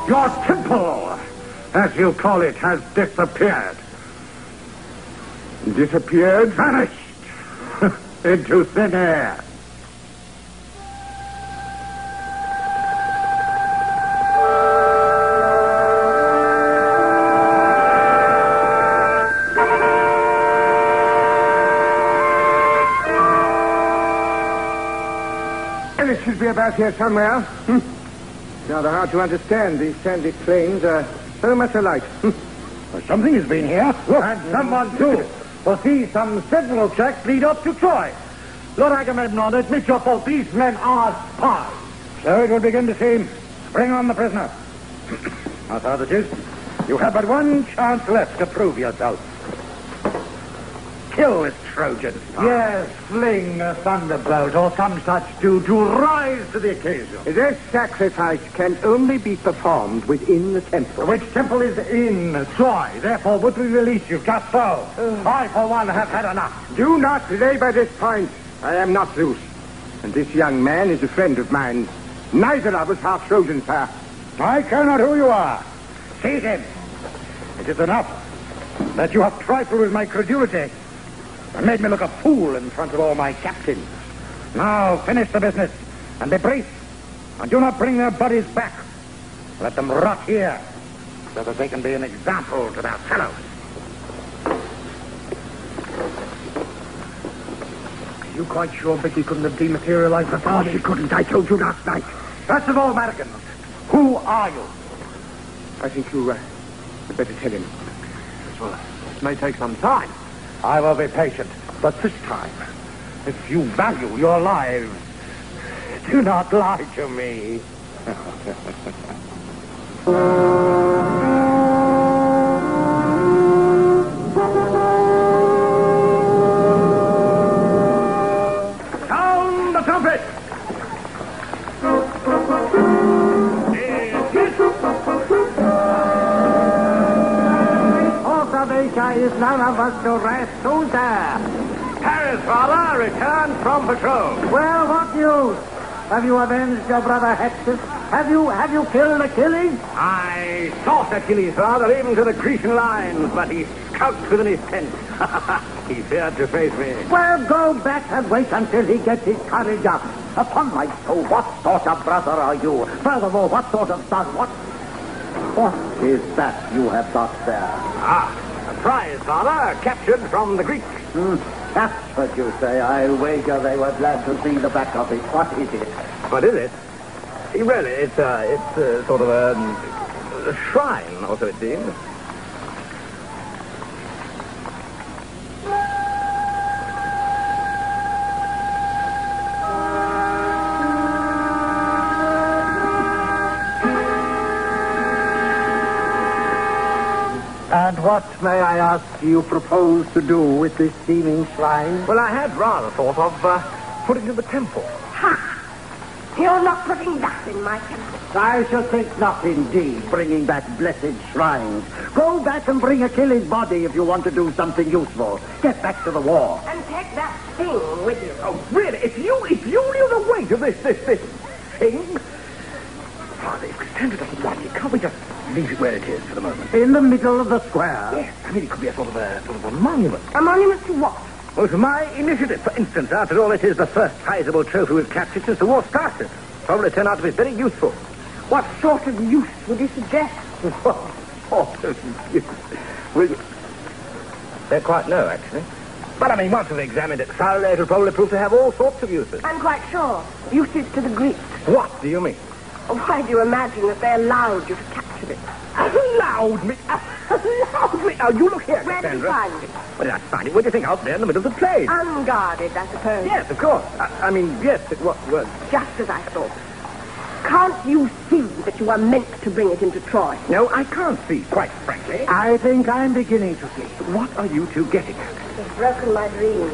Your temple, as you call it, has disappeared. Disappeared? Vanished into thin air. It should be about here somewhere. Rather hard to understand. These sandy plains are so much alike. Well, something has been here. And someone, too. For see, some sentinel tracks lead up to Troy. Lord Agamemnon, admit your fault. These men are spies. So it will begin to seem. Bring on the prisoner. Now, Sardates, you have but one chance left to prove yourself. Kill this Trojan spy. Yes, fling a thunderbolt or some such do to rise to the occasion. This sacrifice can only be performed within the temple. Which temple is in Troy. Therefore, would we release you just so? I, for one, have had enough. Do not labor this point. I am not Zeus. And this young man is a friend of mine. Neither of us are Trojans, sir. I care not who you are. Seize him. It is enough that you have trifled with my credulity and made me look a fool in front of all my captains. Now finish the business and be brief, and do not bring their bodies back. Let them rot here so that they can be an example to their fellows. Are you quite sure Vicky couldn't have dematerialized the body? She couldn't. I told you last night. First of all, Americans, who are you? I think you had better tell him. Well, it may take some time. I will be patient. But this time, if you value your lives, do not lie to me. Sound the trumpet! Is none of us to rest. Who's there? Paris, father, returned from patrol. Well, what news? Have you avenged your brother Hector? Have you killed Achilles? I sought Achilles, father, even to the Grecian lines, but he skulked within his tent. He feared to face me. Well, go back and wait until he gets his courage up. Upon my soul, what sort of brother are you? Furthermore, what sort of son? What is that you have got there? Prize, father, captured from the Greeks. That's what you say. I'll wager they were glad to see the back of it. What is it? What is it? See, really, it's sort of a shrine, or so it seems. And what, may I ask, do you propose to do with this seeming shrine? Well, I had rather thought of putting it in the temple. Ha! You're not putting that in my temple. I should think not, indeed, bringing back blessed shrines. Go back and bring Achilles' body if you want to do something useful. Get back to the war. And take that thing with you. Oh, really? If you knew the weight of this thing... Father, if Cassandra doesn't like it, can't we just leave it where it is for the moment? In the middle of the square? Yes, I mean, it could be a sort of a monument. A monument to what? Well, to my initiative, for instance. After all, it is the first sizable trophy we've captured since the war started. Probably turn out to be very useful. What sort of use would you suggest? What sort of use? Well, don't quite know, actually. But, I mean, once we've examined it thoroughly, it'll probably prove to have all sorts of uses. I'm quite sure. Uses to the Greeks. What do you mean? Why do you imagine that they allowed you to capture it? Allowed me? Allowed me? Now, you look here, Where did you Cassandra. find it? Where did I find it? Where do you think? Out there in the middle of the plain. Unguarded, I suppose. Yes, of course. I mean, yes, it was. Just as I thought. Can't you see that you are meant to bring it into Troy? No, I can't see, quite frankly. I think I'm beginning to see. What are you two getting at? You've broken my dreams.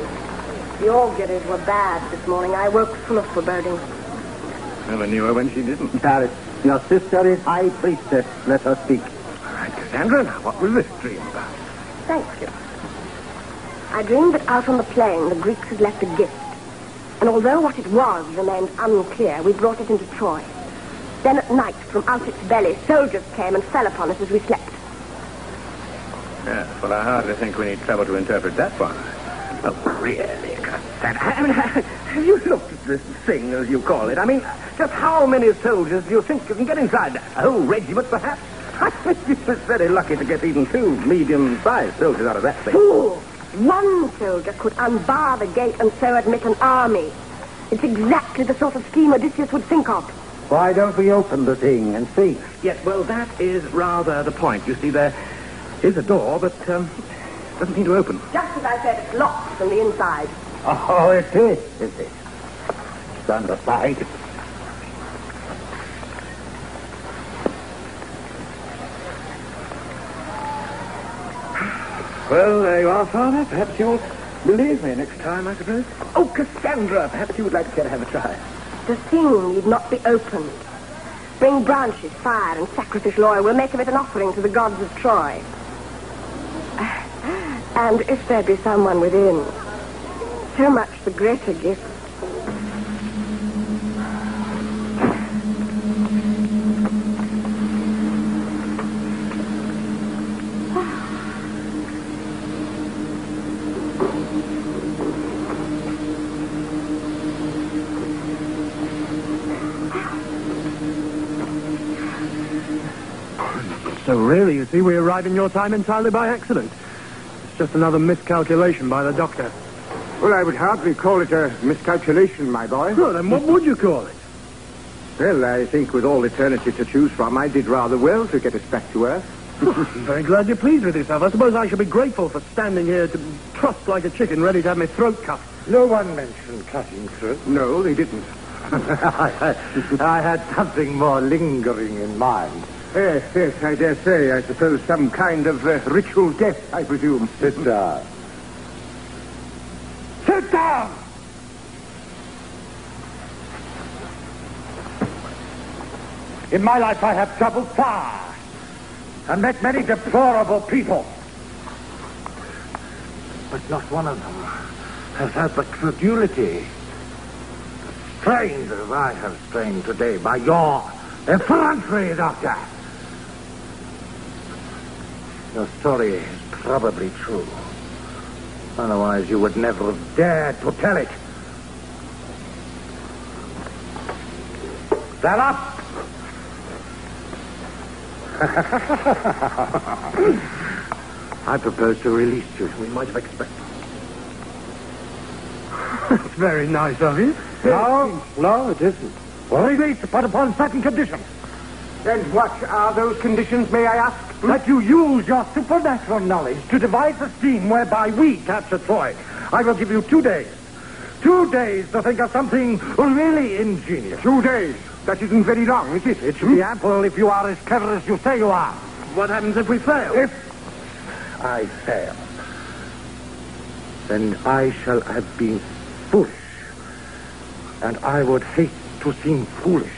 The auguries were bad this morning. I woke full of forebodings. Never knew her when she didn't. Paris, your sister is high priestess. Let her speak. All right, Cassandra, now what was this dream about? Thank you. I dreamed that out on the plain the Greeks had left a gift. And although what it was remained unclear, we brought it into Troy. Then at night, from out its belly, soldiers came and fell upon us as we slept. Yes, well, I hardly think we need trouble to interpret that one. Oh, really, Cassandra? I mean, have you looked at this thing, as you call it? I mean, just how many soldiers do you think you can get inside? A whole regiment, perhaps? I think it's very lucky to get even 2 medium-sized soldiers out of that thing. Fool! One soldier could unbar the gate and so admit an army. It's exactly the sort of scheme Odysseus would think of. Why don't we open the thing and see? Yes, well, that is rather the point. You see, there is a door, but doesn't seem to open. Just as I said, it's locked from the inside. Oh, it is it? Stand aside. Well, there you are, Father. Perhaps you'll believe me next time, I suppose. Oh, Cassandra, perhaps you would like to have a try. The thing need not be opened. Bring branches, fire, and sacrificial oil. We'll make of it an offering to the gods of Troy. And if there be someone within, so much the greater gift. So really, you see, we arrive in your time entirely by accident. It's just another miscalculation by the doctor. Well, I would hardly call it a miscalculation, my boy. Well, then what would you call it? Well, I think with all eternity to choose from, I did rather well to get us back to Earth. I'm very glad you're pleased with yourself. I suppose I should be grateful for standing here to trust like a chicken ready to have my throat cut. No one mentioned cutting through. No, they didn't. I had something more lingering in mind. Yes, I dare say. I suppose some kind of ritual death, I presume. Sit down. Sit down! In my life, I have traveled far and met many deplorable people. But not one of them has had the credulity, strained as I have strained today by your effrontery, Doctor. Your story is probably true. Otherwise, you would never have dared to tell it. Stand up! I propose to release you. We might have expected. It's very nice of you. No, it isn't. Release, but upon certain conditions. And what are those conditions, may I ask? That you use your supernatural knowledge to devise a scheme whereby we capture Troy. I will give you 2 days. 2 days to think of something really ingenious. 2 days. That isn't very long, is it? It should be ample if you are as clever as you say you are. What happens if we fail? If I fail, then I shall have been foolish. And I would hate to seem foolish,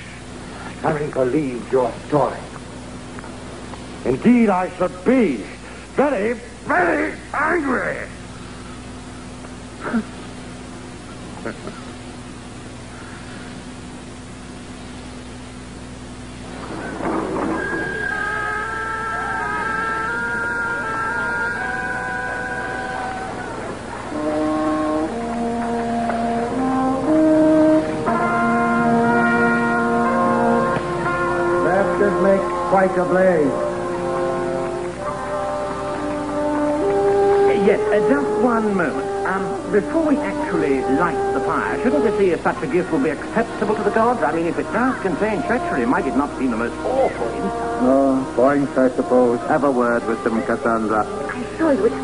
having believed your story. Indeed, I should be very, very angry. That should make quite a blaze. Yes, just one moment. Before we actually light the fire, shouldn't we see if such a gift will be acceptable to the gods? I mean, if it does contain treachery, might it not seem the most awful insult? Points, I suppose. Have a word with them, Cassandra. I saw you. It's